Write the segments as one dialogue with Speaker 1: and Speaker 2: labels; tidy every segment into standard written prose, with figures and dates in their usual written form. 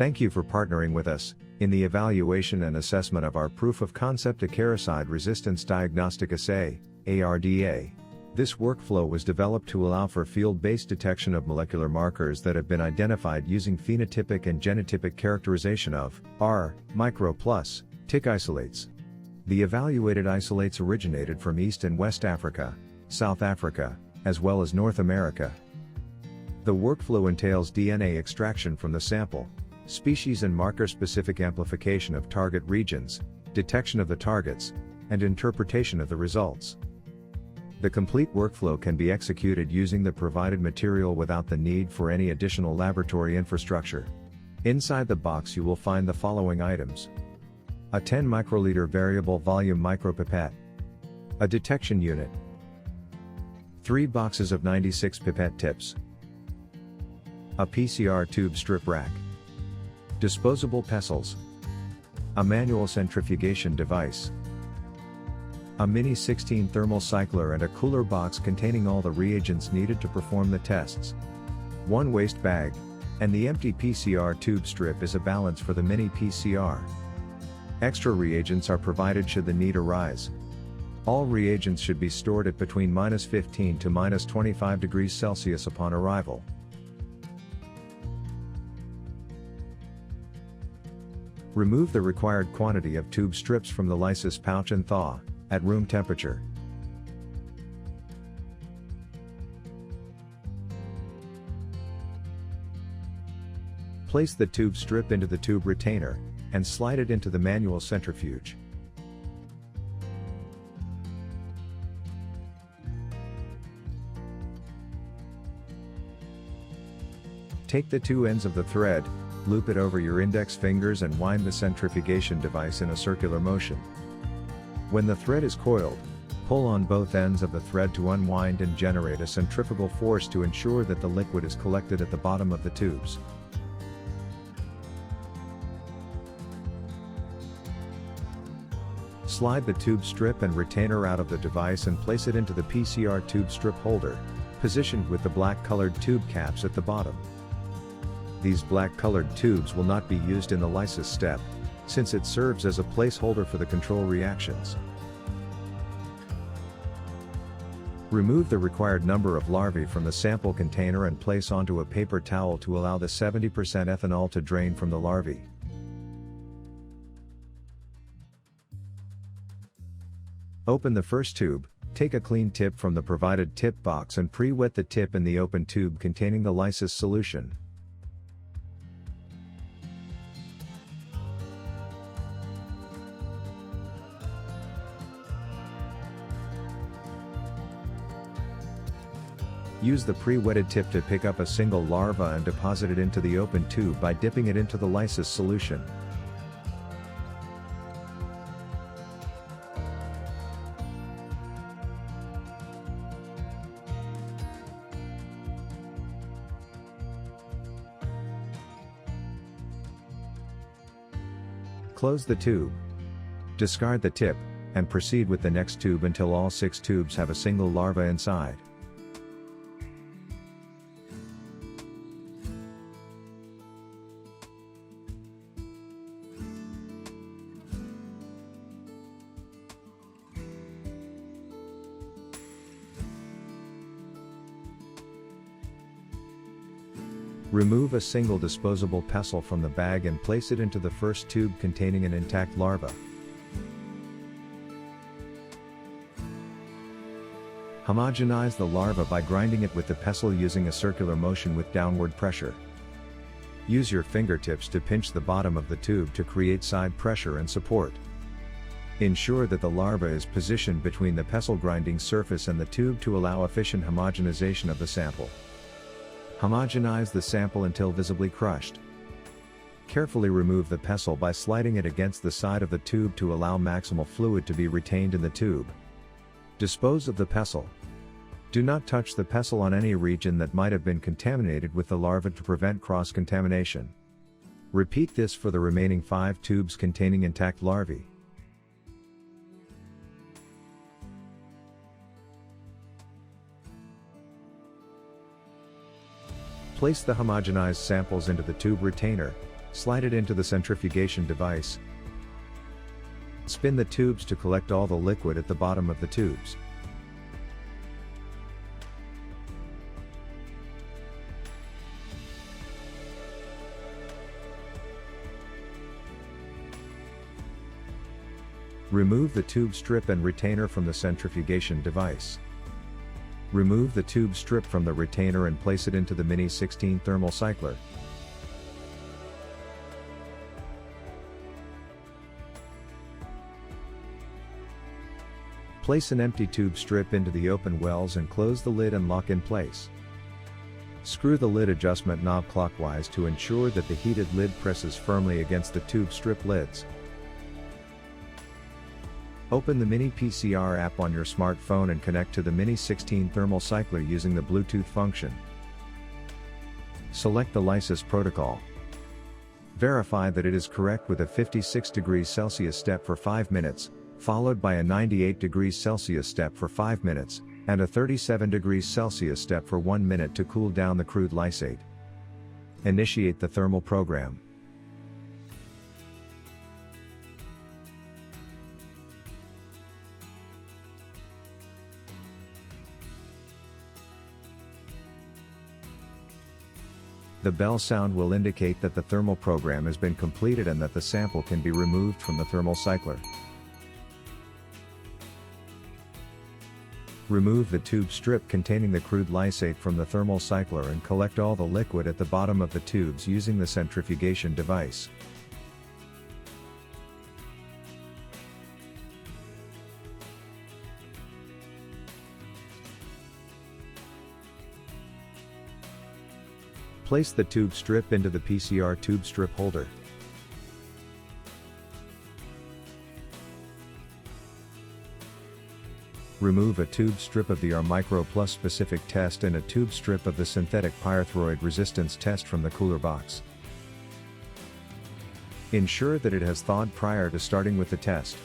Speaker 1: Thank you for partnering with us in the evaluation and assessment of our Proof of Concept Acaricide Resistance Diagnostic Assay, ARDA. This workflow was developed to allow for field-based detection of molecular markers that have been identified using phenotypic and genotypic characterization of R, micro plus, tick isolates. The evaluated isolates originated from East and West Africa, South Africa, as well as North America. The workflow entails DNA extraction from the sample, species and marker-specific amplification of target regions, detection of the targets, and interpretation of the results. The complete workflow can be executed using the provided material without the need for any additional laboratory infrastructure. Inside the box you will find the following items: a 10 microliter variable volume micropipette, a detection unit, 3 boxes of 96 pipette tips, a PCR tube strip rack, disposable pestles, a manual centrifugation device, a mini 16 thermal cycler and a cooler box containing all the reagents needed to perform the tests, 1 waste bag, and the empty PCR tube strip is a balance for the mini PCR. Extra reagents are provided should the need arise. All reagents should be stored at between -15 to -25 degrees Celsius upon arrival. Remove the required quantity of tube strips from the lysis pouch and thaw, at room temperature. Place the tube strip into the tube retainer, and slide it into the manual centrifuge. Take the 2 ends of the thread, loop it over your index fingers and wind the centrifugation device in a circular motion. When the thread is coiled, pull on both ends of the thread to unwind and generate a centrifugal force to ensure that the liquid is collected at the bottom of the tubes. Slide the tube strip and retainer out of the device and place it into the PCR tube strip holder, positioned with the black-colored tube caps at the bottom. These black-colored tubes will not be used in the lysis step, since it serves as a placeholder for the control reactions. Remove the required number of larvae from the sample container and place onto a paper towel to allow the 70% ethanol to drain from the larvae. Open the first tube, take a clean tip from the provided tip box and pre-wet the tip in the open tube containing the lysis solution. Use the pre-wetted tip to pick up a single larva and deposit it into the open tube by dipping it into the lysis solution. Close the tube. Discard the tip, and proceed with the next tube until all 6 tubes have a single larva inside. Remove a single disposable pestle from the bag and place it into the first tube containing an intact larva. Homogenize the larva by grinding it with the pestle using a circular motion with downward pressure. Use your fingertips to pinch the bottom of the tube to create side pressure and support. Ensure that the larva is positioned between the pestle grinding surface and the tube to allow efficient homogenization of the sample. Homogenize the sample until visibly crushed. Carefully remove the pestle by sliding it against the side of the tube to allow maximal fluid to be retained in the tube. Dispose of the pestle. Do not touch the pestle on any region that might have been contaminated with the larva to prevent cross-contamination. Repeat this for the remaining 5 tubes containing intact larvae. Place the homogenized samples into the tube retainer, Slide it into the centrifugation device. Spin the tubes to collect all the liquid at the bottom of the tubes. Remove the tube strip and retainer from the centrifugation device. Remove the tube strip from the retainer and place it into the Mini 16 thermal cycler. Place an empty tube strip into the open wells and close the lid and lock in place. Screw the lid adjustment knob clockwise to ensure that the heated lid presses firmly against the tube strip lids. Open the Mini PCR app on your smartphone and connect to the Mini 16 thermal cycler using the Bluetooth function. Select the lysis protocol. Verify that it is correct with a 56 degrees Celsius step for 5 minutes, followed by a 98 degrees Celsius step for 5 minutes, and a 37 degrees Celsius step for 1 minute to cool down the crude lysate. Initiate the thermal program. The bell sound will indicate that the thermal program has been completed and that the sample can be removed from the thermal cycler. Remove the tube strip containing the crude lysate from the thermal cycler and collect all the liquid at the bottom of the tubes using the centrifugation device. Place the tube strip into the PCR tube strip holder. Remove a tube strip of the R-Micro Plus specific test and a tube strip of the synthetic pyrethroid resistance test from the cooler box. Ensure that it has thawed prior to starting with the test.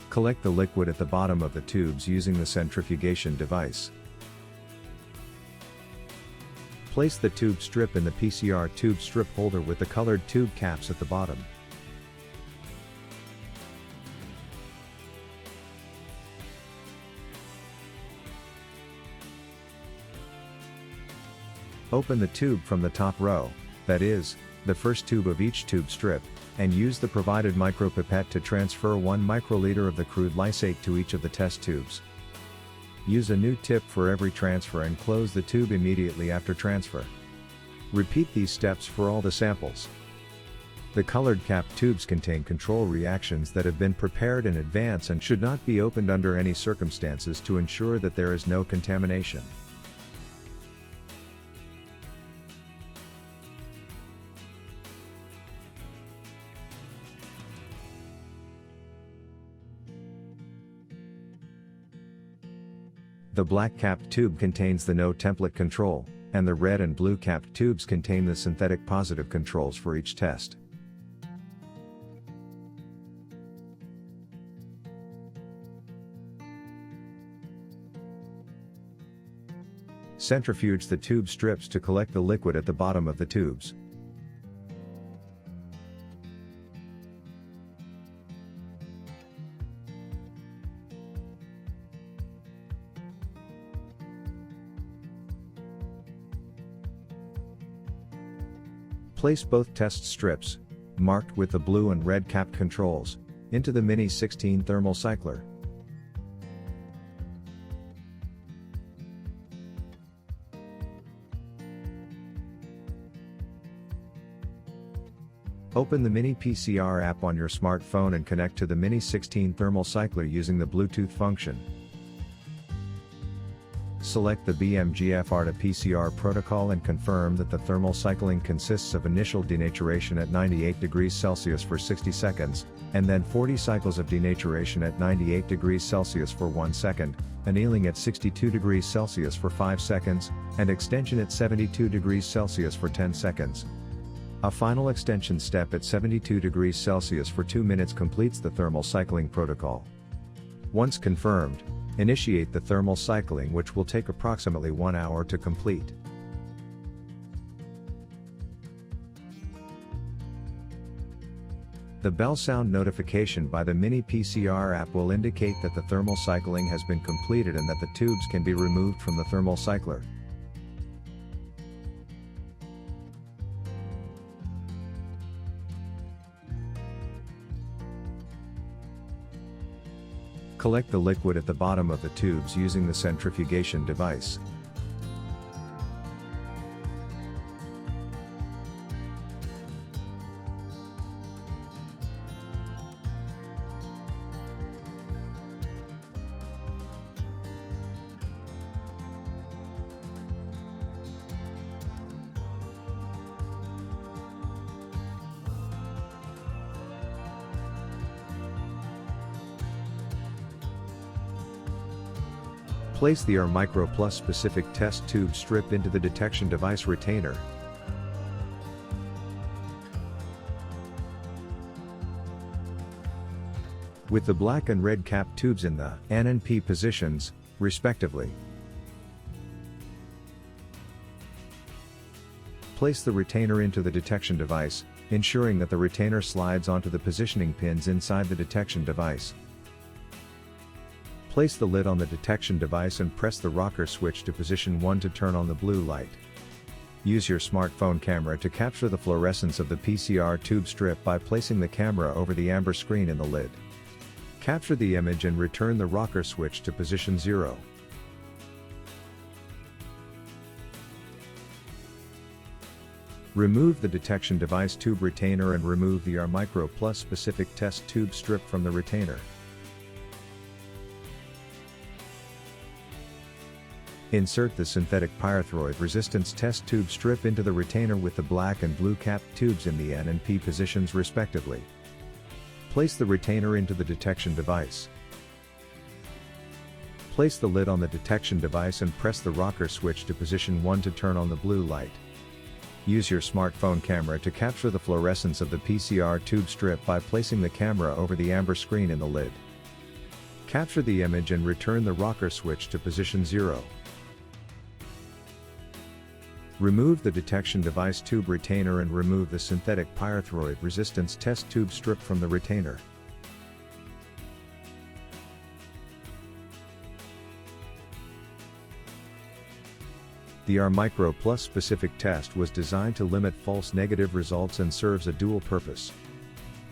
Speaker 1: Collect the liquid at the bottom of the tubes using the centrifugation device. Place the tube strip in the PCR tube strip holder with the colored tube caps at the bottom. Open the tube from the top row, that is, the first tube of each tube strip, and use the provided micropipette to transfer 1 microliter of the crude lysate to each of the test tubes. Use a new tip for every transfer and close the tube immediately after transfer. Repeat these steps for all the samples. The colored cap tubes contain control reactions that have been prepared in advance and should not be opened under any circumstances to ensure that there is no contamination. The black capped tube contains the no template control, and the red and blue capped tubes contain the synthetic positive controls for each test. Centrifuge the tube strips to collect the liquid at the bottom of the tubes. Place both test strips, marked with the blue and red capped controls, into the Mini 16 thermal cycler. Open the Mini PCR app on your smartphone and connect to the Mini 16 thermal cycler using the Bluetooth function. Select the BMGF ARDA PCR protocol and confirm that the thermal cycling consists of initial denaturation at 98 degrees Celsius for 60 seconds, and then 40 cycles of denaturation at 98 degrees Celsius for 1 second, annealing at 62 degrees Celsius for 5 seconds, and extension at 72 degrees Celsius for 10 seconds. A final extension step at 72 degrees Celsius for 2 minutes completes the thermal cycling protocol. Once confirmed, initiate the thermal cycling, which will take approximately 1 hour to complete. The bell sound notification by the Mini PCR app will indicate that the thermal cycling has been completed and that the tubes can be removed from the thermal cycler. Collect the liquid at the bottom of the tubes using the centrifugation device. Place the AR Micro Plus specific test tube strip into the detection device retainer. With the black and red cap tubes in the N and P positions, respectively. Place the retainer into the detection device, ensuring that the retainer slides onto the positioning pins inside the detection device. Place the lid on the detection device and press the rocker switch to position 1 to turn on the blue light. Use your smartphone camera to capture the fluorescence of the PCR tube strip by placing the camera over the amber screen in the lid. Capture the image and return the rocker switch to position 0. Remove the detection device tube retainer and remove the AR Micro Plus specific test tube strip from the retainer. Insert the synthetic pyrethroid resistance test tube strip into the retainer with the black and blue capped tubes in the N and P positions respectively. Place the retainer into the detection device. Place the lid on the detection device and press the rocker switch to position 1 to turn on the blue light. Use your smartphone camera to capture the fluorescence of the PCR tube strip by placing the camera over the amber screen in the lid. Capture the image and return the rocker switch to position 0. Remove the detection device tube retainer and remove the synthetic pyrethroid resistance test tube strip from the retainer. The AR Micro Plus specific test was designed to limit false negative results and serves a dual purpose.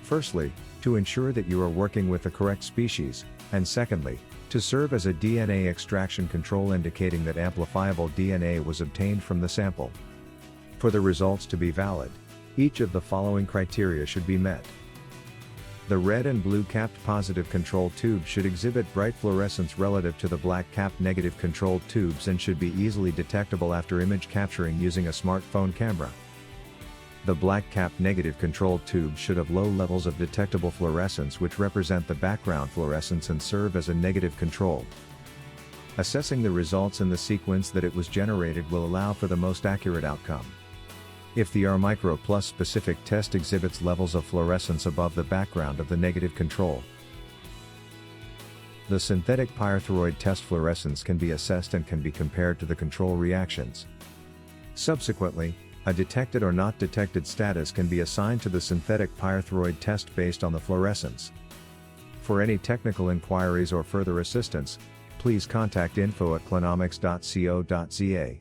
Speaker 1: Firstly, to ensure that you are working with the correct species, and secondly, to serve as a DNA extraction control indicating that amplifiable DNA was obtained from the sample. For the results to be valid, each of the following criteria should be met. The red and blue capped positive control tubes should exhibit bright fluorescence relative to the black capped negative controlled tubes and should be easily detectable after image capturing using a smartphone camera. The black capped negative controlled tubes should have low levels of detectable fluorescence, which represent the background fluorescence and serve as a negative control. Assessing the results in the sequence that it was generated will allow for the most accurate outcome. If the AR Micro Plus specific test exhibits levels of fluorescence above the background of the negative control, the synthetic pyrethroid test fluorescence can be assessed and can be compared to the control reactions. Subsequently, a detected or not detected status can be assigned to the synthetic pyrethroid test based on the fluorescence. For any technical inquiries or further assistance, please contact info@clinomics.co.za.